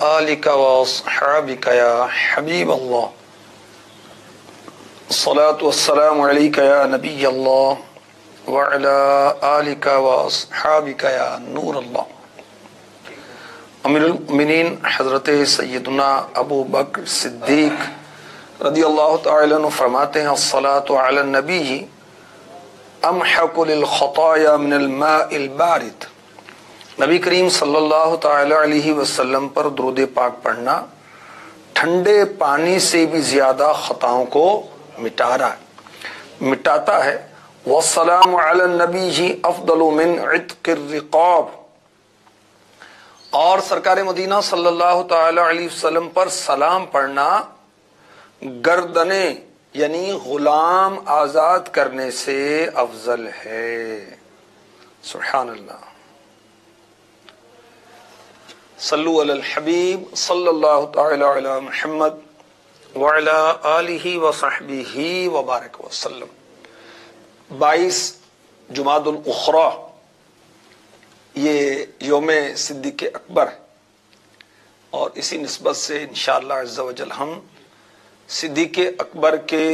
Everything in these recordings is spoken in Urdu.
آلك وأصحابك يا حبيب الله الصلاة والسلام عليك يا نبي الله وعلى آلك وأصحابك يا نور الله. امیر المؤمنین حضرت سیدنا ابو بکر صدیق رضی اللہ تعالی عنہ فرماتے ہیں الصلاۃ علی النبی امحق للخطایا من الماء البارد. نبی کریم صلی اللہ تعالی علیہ وسلم پر درود پاک پڑھنا ٹھنڈے پانی سے بھی زیادہ خطاؤں کو مٹاتا ہے. والسلام علی النبی افضل من عتق الرقاب. اور سرکار مدینہ صلی اللہ تعالی علیہ وسلم پر سلام پڑھنا گردنیں یعنی غلام آزاد کرنے سے افضل ہے. سبحان اللہ. صلو علی الحبیب صلی اللہ تعالی علی محمد وعلی آلہ وصحبہ وبارک وسلم. 22 جمادی الاخری یہ یوم صدیق اکبر ہے، اور اسی نسبت سے انشاءاللہ عز و جل ہم صدیق اکبر کے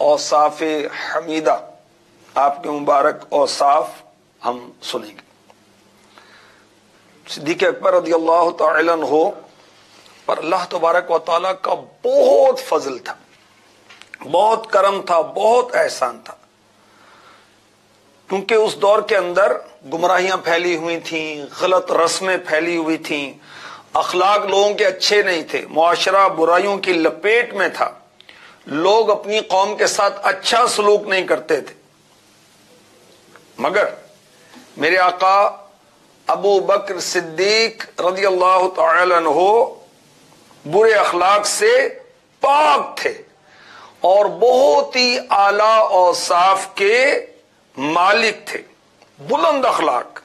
اوصاف حمیدہ، آپ کے مبارک اوصاف ہم سنیں گے. صدیق اکبر رضی اللہ تعالی عنہ پر اللہ تبارک و تعالی کا بہت فضل تھا، بہت کرم تھا، بہت احسان تھا، کیونکہ اس دور کے اندر گمراہیاں پھیلی ہوئی تھیں، غلط رسمیں پھیلی ہوئی تھیں، اخلاق لوگوں کے اچھے نہیں تھے، معاشرہ برائیوں کی لپیٹ میں تھا، لوگ اپنی قوم کے ساتھ اچھا سلوک نہیں کرتے تھے. مگر میرے آقا ابو بکر صدیق رضی اللہ تعالی عنہ برے اخلاق سے پاک تھے اور بہت ہی اعلیٰ اوصاف کے مالک تھے. بلند اخلاق،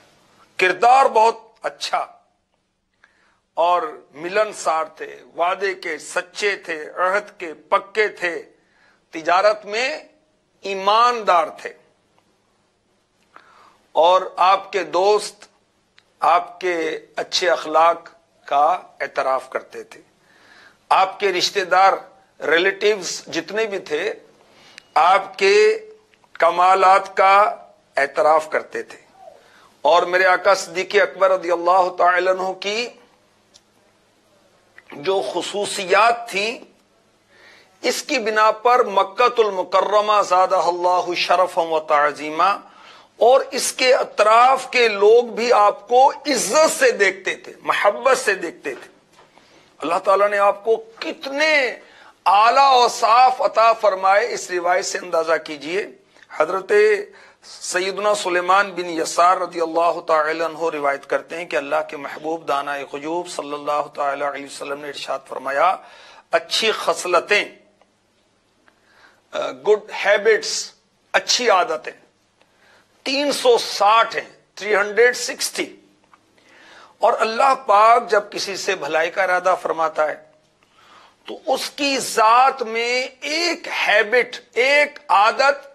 کردار بہت اچھا، اور ملنسار تھے، وعدے کے سچے تھے، عہد کے پکے تھے، تجارت میں ایماندار تھے، اور آپ کے دوست آپ کے اچھے اخلاق کا اعتراف کرتے تھے. آپ کے رشتہ دار ریلیٹیوز جتنے بھی تھے آپ کے کمالات کا اعتراف کرتے تھے. اور میرے آقا صدیق اکبر رضی اللہ تعالی عنہ کی جو خصوصیات تھیں اس کی بنا پر مکۃ المکرمہ زادہ اللہ شرفا و تعظیما اور اس کے اطراف کے لوگ بھی آپ کو عزت سے دیکھتے تھے، محبت سے دیکھتے تھے. اللہ تعالیٰ نے آپ کو کتنے اعلیٰ اوصاف عطا فرمائے، اس روایت سے اندازہ کیجئے. حضرت سیدنا سلیمان بن یسار رضی اللہ تعالی عنہ روایت کرتے ہیں کہ اللہ کے محبوب دانہ غیوب صلی اللہ تعالی علیہ وسلم نے ارشاد فرمایا اچھی خصلتیں، گڈ ہیبٹس، اچھی عادتیں 360 ہیں، 360. اور اللہ پاک جب کسی سے بھلائی کا ارادہ فرماتا ہے تو اس کی ذات میں ایک ہیبٹ، ایک عادت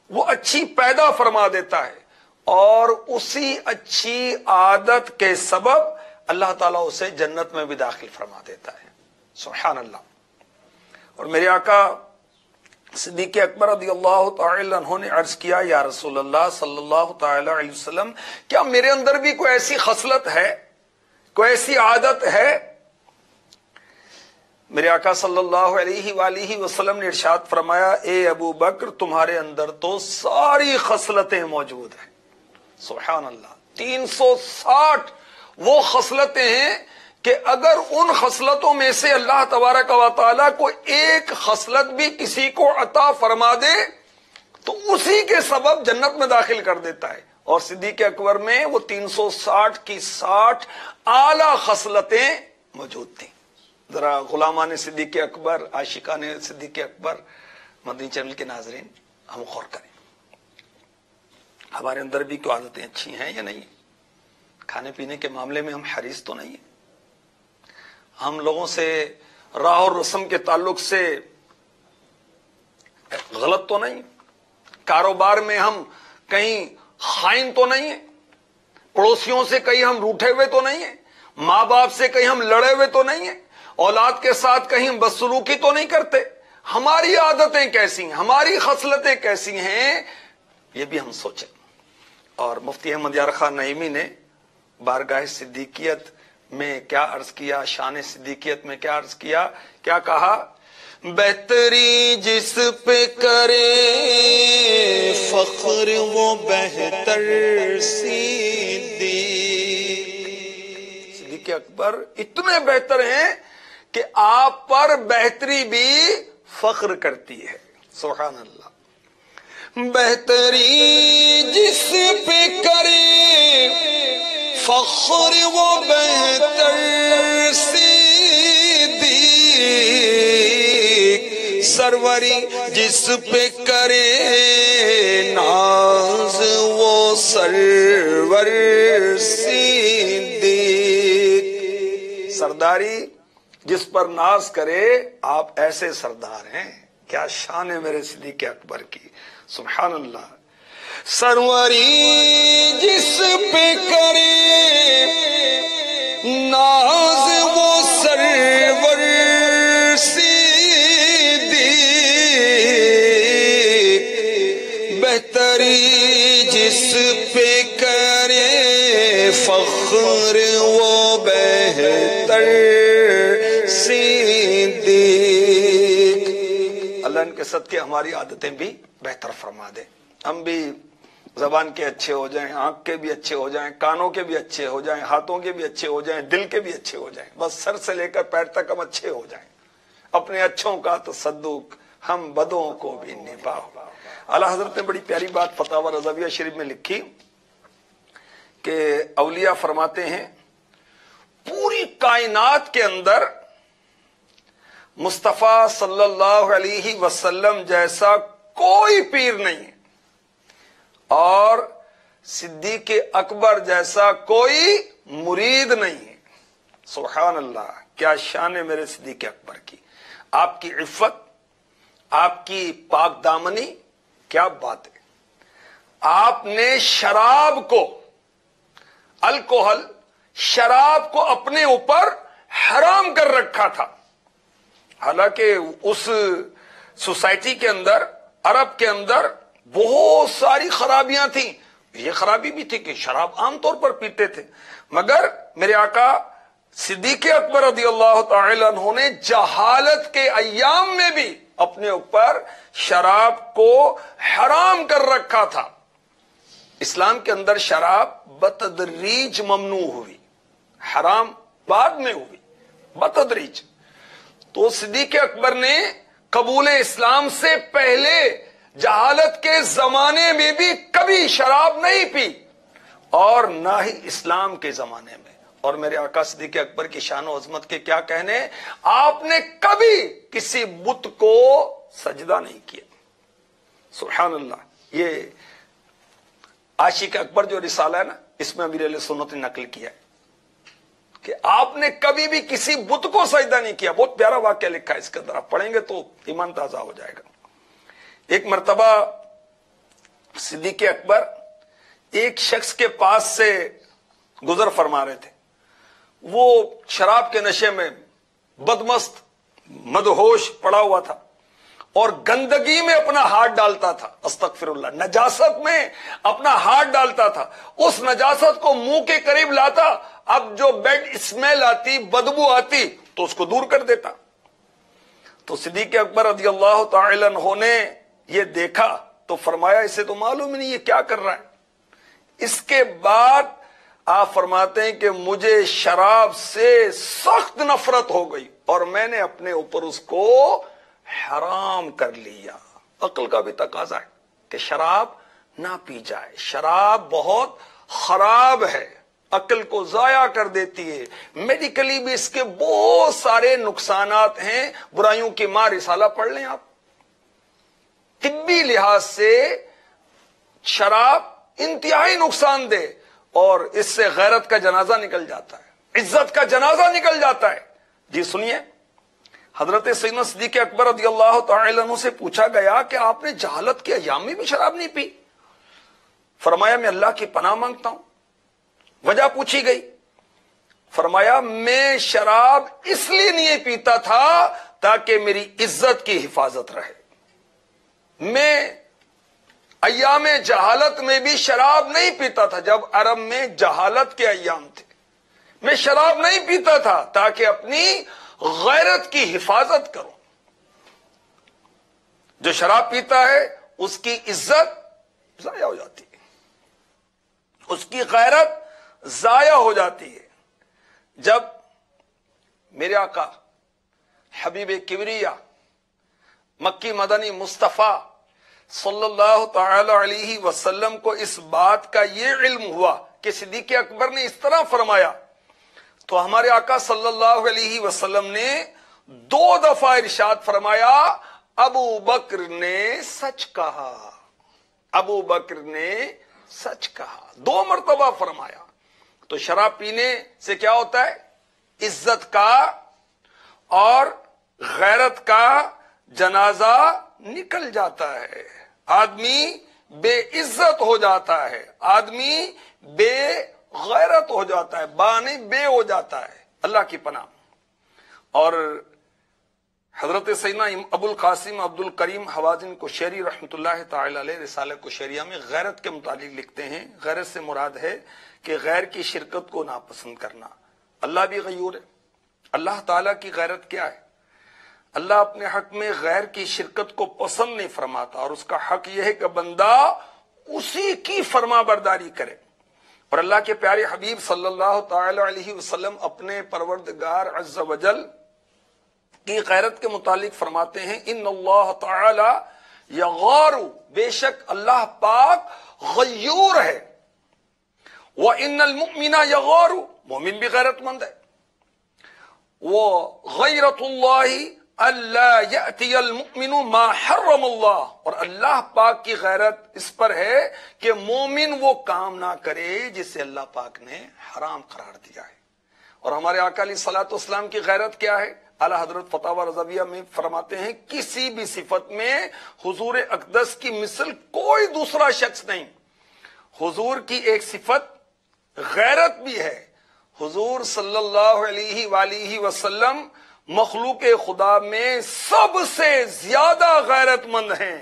وہ اچھی پیدا فرما دیتا ہے، اور اسی اچھی عادت کے سبب اللہ تعالیٰ اسے جنت میں بھی داخل فرما دیتا ہے. سبحان اللہ. اور میرے آقا صدیق اکبر رضی اللہ تعالی عنہ نے عرض کیا یا رسول اللہ صلی اللہ تعالی علیہ وسلم، کیا میرے اندر بھی کوئی ایسی خصلت ہے، کوئی ایسی عادت ہے؟ میرے آقا صلی اللہ علیہ وآلہ وسلم نے ارشاد فرمایا اے ابو بکر تمہارے اندر تو ساری خصلتیں موجود ہیں. سبحان اللہ. 360 وہ خصلتیں ہیں کہ اگر ان خصلتوں میں سے اللہ تبارک و تعالیٰ کو ایک خصلت بھی کسی کو عطا فرما دے تو اسی کے سبب جنت میں داخل کر دیتا ہے. اور صدیق اکبر میں وہ 360 کی 60 اعلیٰ خصلتیں موجود تھیں. ذرا غلامان صدیق اکبر، عاشقان صدیق اکبر، مدنی چینل کے ناظرین ہم غور کریں، ہمارے اندر بھی کوئی عادتیں اچھی ہیں یا نہیں؟ کھانے پینے کے معاملے میں ہم حریص تو نہیں ہیں؟ ہم لوگوں سے راہ اور رسم کے تعلق سے غلط تو نہیں؟ کاروبار میں ہم کہیں خائن تو نہیں ہیں؟ پڑوسیوں سے کہیں ہم روٹھے ہوئے تو نہیں ہیں؟ ماں باپ سے کہیں ہم لڑے ہوئے تو نہیں ہیں، اولاد کے ساتھ کہیں بدسلوکی تو نہیں کرتے، ہماری عادتیں کیسی ہیں، ہماری خصلتیں کیسی ہیں، یہ بھی ہم سوچیں۔ اور مفتی احمد یار خان نعیمی نے بارگاہ صدیقیت میں کیا عرض کیا، شان صدیقیت میں کیا عرض کیا، کیا کہا؟ بہتری جس پہ کرے فخر وہ بہتر صدیق۔ صدیق اکبر اتنے بہتر ہیں کہ آپ پر بہتری بھی فخر کرتی ہے۔ سبحان اللہ۔ بہتری جس پہ کرے فخر وہ بہتر صدیق، سروری جس پہ کرے ناز وہ سرور صدیق، سرداری جس پر ناز کرے آپ ایسے سردار ہیں۔ کیا شان ہے میرے صدیق اکبر کی، سبحان اللہ۔ سروری جس پہ کرے ناز وہ سرور صدیق، بہتری جس پہ کرے فخر وہ بہتر صدیق۔ اللہ ان کے صدقے ہماری عادتیں بھی بہتر فرما دے، ہم بھی زبان کے اچھے ہو جائیں، آنکھ کے بھی اچھے ہو جائیں، کانوں کے بھی اچھے ہو جائیں، ہاتھوں کے بھی اچھے ہو جائیں، دل کے بھی اچھے ہو جائیں، بس سر سے لے کر پیر تک ہم اچھے ہو جائیں۔ اپنے اچھوں کا تصدق ہم بدوں کو بھی نبھاؤ۔ اعلیٰ حضرت نے بڑی پیاری بات فتاوی رضویہ شریف میں لکھی کہ اولیاء فرماتے ہیں پوری کائنات کے اندر مصطفیٰ صلی اللہ علیہ وسلم جیسا کوئی پیر نہیں ہے، اور صدیق اکبر جیسا کوئی مرید نہیں ہے۔ سبحان اللہ، کیا شان ہے میرے صدیق اکبر کی، آپ کی عفت، آپ کی پاک دامنی، کیا بات ہے۔ آپ نے شراب کو، الکوہل، شراب کو اپنے اوپر حرام کر رکھا تھا، حالانکہ اس سوسائٹی کے اندر، عرب کے اندر بہت ساری خرابیاں تھیں، یہ خرابی بھی تھی کہ شراب عام طور پر پیتے تھے، مگر میرے آقا صدیق اکبر رضی اللہ تعالی عنہ نے جہالت کے ایام میں بھی اپنے اوپر شراب کو حرام کر رکھا تھا۔ اسلام کے اندر شراب بتدریج ممنوع ہوئی، حرام بعد میں ہوئی بتدریج۔ تو صدیق اکبر نے قبول اسلام سے پہلے جہالت کے زمانے میں بھی کبھی شراب نہیں پی، اور نہ ہی اسلام کے زمانے میں۔ اور میرے آقا صدیق اکبر کی شان و عظمت کے کیا کہنے، آپ نے کبھی کسی بت کو سجدہ نہیں کیا۔ سبحان اللہ۔ یہ عاشق اکبر جو رسالہ ہے نا، اس میں امیر اہل سنت نے نقل کیا ہے کہ آپ نے کبھی بھی کسی بت کو سجدہ نہیں کیا۔ بہت پیارا واقعہ لکھا ہے اس کے اندر، آپ پڑھیں گے تو ایمان تازہ ہو جائے گا۔ ایک مرتبہ صدیق اکبر ایک شخص کے پاس سے گزر فرما رہے تھے، وہ شراب کے نشے میں بدمست مدہوش پڑا ہوا تھا اور گندگی میں اپنا ہاتھ ڈالتا تھا، استغفر اللہ، نجاست میں اپنا ہاتھ ڈالتا تھا، اس نجاست کو منہ کے قریب لاتا، اب جو بیڈ اسمیل آتی، بدبو آتی تو اس کو دور کر دیتا۔ تو صدیق اکبر رضی اللہ تعالی عنہ نے یہ دیکھا تو فرمایا اسے تو معلوم ہی نہیں یہ کیا کر رہا ہے۔ اس کے بعد آپ فرماتے ہیں کہ مجھے شراب سے سخت نفرت ہو گئی اور میں نے اپنے اوپر اس کو حرام کر لیا۔ عقل کا بھی تقاضا ہے کہ شراب نہ پی جائے، شراب بہت خراب ہے، عقل کو ضائع کر دیتی ہے، میڈیکلی بھی اس کے بہت سارے نقصانات ہیں۔ برائیوں کی ماں رسالہ پڑھ لیں آپ، طبی لحاظ سے شراب انتہائی نقصان دہ، اور اس سے غیرت کا جنازہ نکل جاتا ہے، عزت کا جنازہ نکل جاتا ہے۔ جی سنیے، حضرت سیدنا صدیق اکبر رضی اللہ تعالی عنہ سے پوچھا گیا کہ آپ نے جہالت کے ایام میں بھی شراب نہیں پی؟ فرمایا میں اللہ کی پناہ مانگتا ہوں۔ وجہ پوچھی گئی، فرمایا میں شراب اس لیے نہیں پیتا تھا تاکہ میری عزت کی حفاظت رہے. میں ایام جہالت میں بھی شراب نہیں پیتا تھا. جب عرب میں جہالت کے ایام تھے میں شراب نہیں پیتا تھا تاکہ اپنی غیرت کی حفاظت کروں. جو شراب پیتا ہے اس کی عزت ضائع ہو جاتی ہے, اس کی غیرت ضائع ہو جاتی ہے. جب میرے آقا حبیب کبریا مکی مدنی مصطفیٰ صلی اللہ تعالی علیہ وسلم کو اس بات کا یہ علم ہوا کہ صدیق اکبر نے اس طرح فرمایا, تو ہمارے آقا صلی اللہ علیہ وسلم نے 2 دفعہ ارشاد فرمایا ابو بکر نے سچ کہا, ابو بکر نے سچ کہا. 2 مرتبہ فرمایا. تو شراب پینے سے کیا ہوتا ہے؟ عزت کا اور غیرت کا جنازہ نکل جاتا ہے. آدمی بے عزت ہو جاتا ہے, آدمی بے غیرت ہو جاتا ہے, بانی بے ہو جاتا ہے. اللہ کی پناہ. اور حضرت سیدنا ابو القاسم عبد الکریم حوازن کوشیری رحمۃ اللہ تعالی علیہ رسالہ کوشیریہ میں غیرت کے متعلق لکھتے ہیں, غیرت سے مراد ہے کہ غیر کی شرکت کو ناپسند کرنا. اللہ بھی غیور ہے. اللہ تعالیٰ کی غیرت کیا ہے؟ اللہ اپنے حق میں غیر کی شرکت کو پسند نہیں فرماتا, اور اس کا حق یہ ہے کہ بندہ اسی کی فرما برداری کرے. اور اللہ کے پیارے حبیب صلی اللہ تعالی علیہ وسلم اپنے پروردگار عز و جل کی غیرت کے متعلق فرماتے ہیں ان اللہ تعالی یغار, بے شک اللہ پاک غیور ہے. وَإِنَّ الْمُؤْمِنَ يَغَارُ, مومن بھی غیرت مند ہے. وَغَيْرَةُ اللَّهِ أَلَّا يَأْتِيَ الْمُؤْمِنُ مَا حَرَّمَ اللَّهُ, اور اللہ پاک کی غیرت اس پر ہے کہ مومن وہ کام نہ کرے جسے اللہ پاک نے حرام قرار دیا ہے. اور ہمارے آقا علیہ الصلوۃ والسلام کی غیرت کیا ہے؟ اعلیٰ حضرت فتاوی رضویہ میں فرماتے ہیں کسی بھی صفت میں حضور اقدس کی مثل کوئی دوسرا شخص نہیں. حضور کی ایک صفت غیرت بھی ہے. حضور صلی اللہ علیہ وآلہ وسلم مخلوق خدا میں سب سے زیادہ غیرت مند ہیں,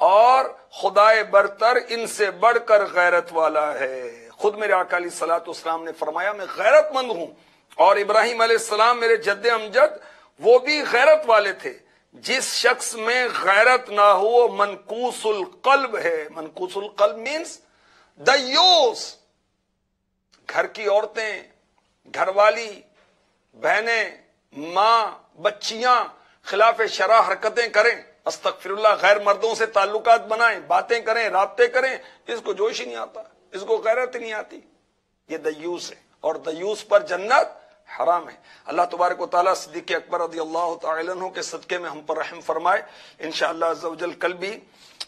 اور خدائے برتر ان سے بڑھ کر غیرت والا ہے. خود میرے آقا علیہ الصلوۃ والسلام نے فرمایا میں غیرت مند ہوں, اور ابراہیم علیہ السلام میرے جد امجد وہ بھی غیرت والے تھے. جس شخص میں غیرت نہ ہو وہ منکوس القلب ہے. منکوس القلب مینس دیوس. گھر کی عورتیں, گھر والی, بہنیں, ماں, بچیاں خلاف شرع حرکتیں کریں, استغفر اللہ, غیر مردوں سے تعلقات بنائیں, باتیں کریں, رابطے کریں, اس کو جوش ہی نہیں آتا, اس کو غیرت ہی نہیں آتی. یہ دیوس ہے, اور دیوس پر جنت حرام ہے. اللہ تبارک و تعالیٰ صدیق اکبر رضی اللہ تعالی عنہ کے صدقے میں ہم پر رحم فرمائے. انشاءاللہ عز و جل کل بھی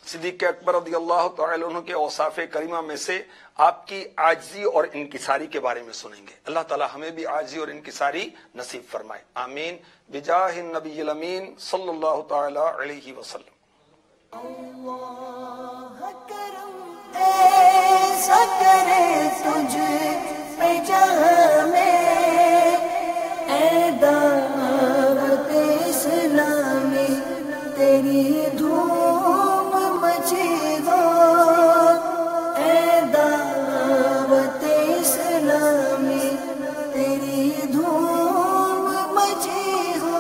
صدیق اکبر رضی اللہ تعالی عنہ کے اوصاف کریمہ میں سے آپ کی عاجزی اور انکساری کے بارے میں سنیں گے. اللہ تعالیٰ ہمیں بھی عاجزی اور انکساری نصیب فرمائے. آمین بجاہ النبی الامین صلی اللہ تعالی علیہ وسلم. اللہ کرم ایسا کرے تجھ پہ جہاں میں, اے دعوت اسلامی تیری دھوم مچی ہو, اے دعوت اسلامی تیری دھوم مچی ہو.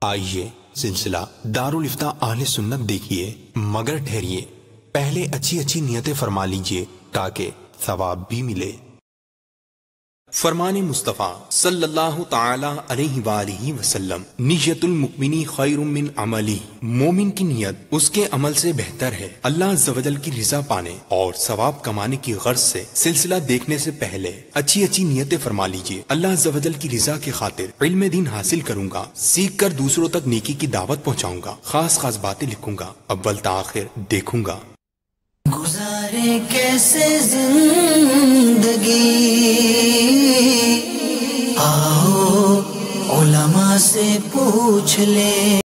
آئیے سلسلہ دارالفتاء اہل سنت دیکھیے, مگر ٹھہریے پہلے اچھی نیتیں فرما لیجئے تاکہ ثواب بھی ملے. فرمان مصطفیٰ صلی اللہ تعالی علیہ وآلہ وسلم, نیت المؤمنی خیر من عملی, مومن کی نیت اس کے عمل سے بہتر ہے اللہ عز و جل کی رضا پانے اور ثواب کمانے کی غرض سے. سلسلہ دیکھنے سے پہلے اچھی نیتیں فرما لیجئے. اللہ عز و جل کی رضا کی خاطر علم دین حاصل کروں گا, سیکھ کر دوسروں تک نیکی کی دعوت پہنچاؤں گا, خاص باتیں لکھوں گا, اول تا آخر دیکھوں گا. گزارے کیسے زندگی, آؤ علماء سے پوچھ لے.